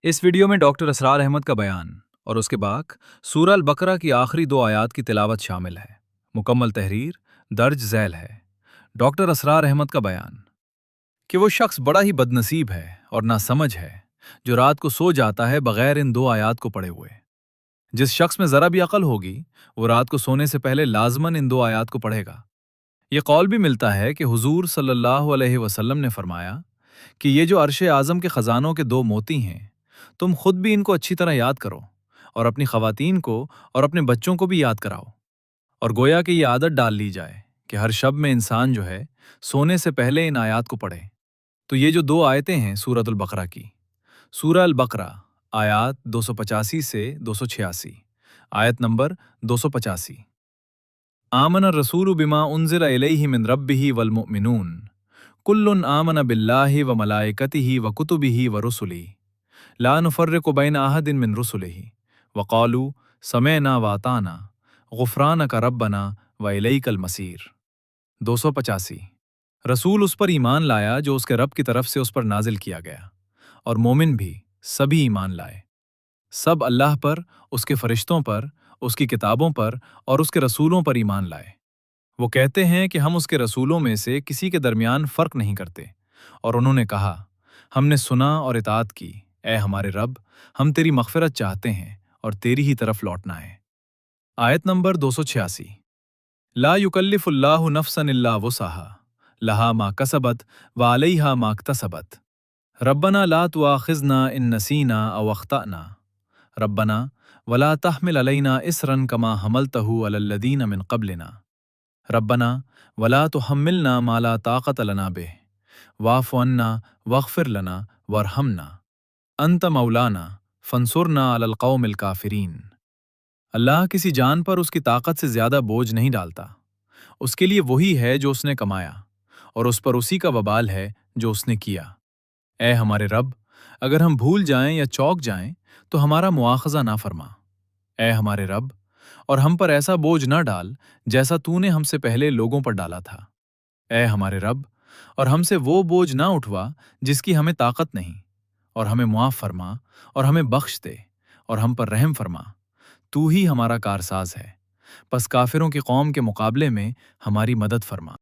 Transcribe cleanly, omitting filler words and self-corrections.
اس video میں doctor اسرار احمد کا بیان اور اس کے بعد سورہ البقرہ کی آخری 2 آیات کی تلاوت شامل ہے۔ مکمل تحریر درج ذیل ہے۔ ڈاکٹر اسرار احمد کا بیان کہ وہ شخص بڑا ہی بدنصیب ہے اور ناسمجھ ہے جو رات کو سو جاتا ہے بغیر ان 2 آیات کو پڑھے ہوئے۔ جس شخص میں ذرا بھی عقل ہوگی وہ رات کو سونے سے پہلے لازماً ان 2 آیات کو پڑھے گا۔ یہ قول بھی ملتا ہے کہ حضور صلی اللہ علیہ وسلم نے فرمایا کہ یہ جو عرش اعظم کے خزانوں کے 2 موتی ہیں، تم خود بھی ان کو اچھی طرح یاد کرو اور اپنی خواتین کو اور اپنے بچوں کو بھی یاد کراؤ، اور گویا کہ یہ عادت ڈال لی جائے کہ ہر شب میں انسان جو ہے سونے سے پہلے ان آیات کو پڑھے۔ تو یہ جو 2 آیتیں ہیں سورۃ البقرہ کی، سورہ البقرہ آیات 285 سے 286، آیت نمبر 285۔ آمن الرسول بما انزل الیہ من ربہ والمؤمنون کل آمن باللہ وملائکتہ وکتبہ ورسلہ لا نفرق بین احد من رسلہ وقالوا سمعنا واطعنا غفرانک ربنا والیک المصیر۔ 285۔ رسول اس پر ایمان لایا جو اس کے رب کی طرف سے اس پر نازل کیا گیا، اور مومن بھی سبھی ایمان لائے، سب اللہ پر، اس کے فرشتوں پر، اس کی کتابوں پر اور اس کے رسولوں پر ایمان لائے۔ وہ کہتے ہیں کہ ہم اس کے رسولوں میں سے کسی کے درمیان فرق نہیں کرتے، اور انہوں نے کہا ہم نے سنا اور اطاعت کی، اے ہمارے رب ہم تیری مغفرت چاہتے ہیں اور تیری ہی طرف لوٹنا ہے۔ آیت نمبر 286۔ لا یکلف اللہ نفسا الا وسعها لہا ما کسبت وعلیہا ما اکتسبت ربنا لا تؤاخذنا ان نسینا او اخطأنا ربنا ولا تحمل علینا اصرا کما حملتہ علی الذین من قبلنا ربنا ولا تحملنا ما لا طاقت لنا به واعف عنا واغفر لنا وارحمنا انت مولانا فانصرنا علی القوم الکافرین۔ اللہ کسی جان پر اس کی طاقت سے زیادہ بوجھ نہیں ڈالتا، اس کے لیے وہی ہے جو اس نے کمایا، اور اس پر اسی کا وبال ہے جو اس نے کیا۔ اے ہمارے رب اگر ہم بھول جائیں یا چوک جائیں تو ہمارا مواخذہ نہ فرما، اے ہمارے رب اور ہم پر ایسا بوجھ نہ ڈال جیسا تو نے ہم سے پہلے لوگوں پر ڈالا تھا، اے ہمارے رب اور ہم سے وہ بوجھ نہ اٹھوا جس کی ہمیں طاقت نہیں، اور ہمیں معاف فرما اور ہمیں بخش دے اور ہم پر رحم فرما، تو ہی ہمارا کارساز ہے، پس کافروں کی قوم کے مقابلے میں ہماری مدد فرما۔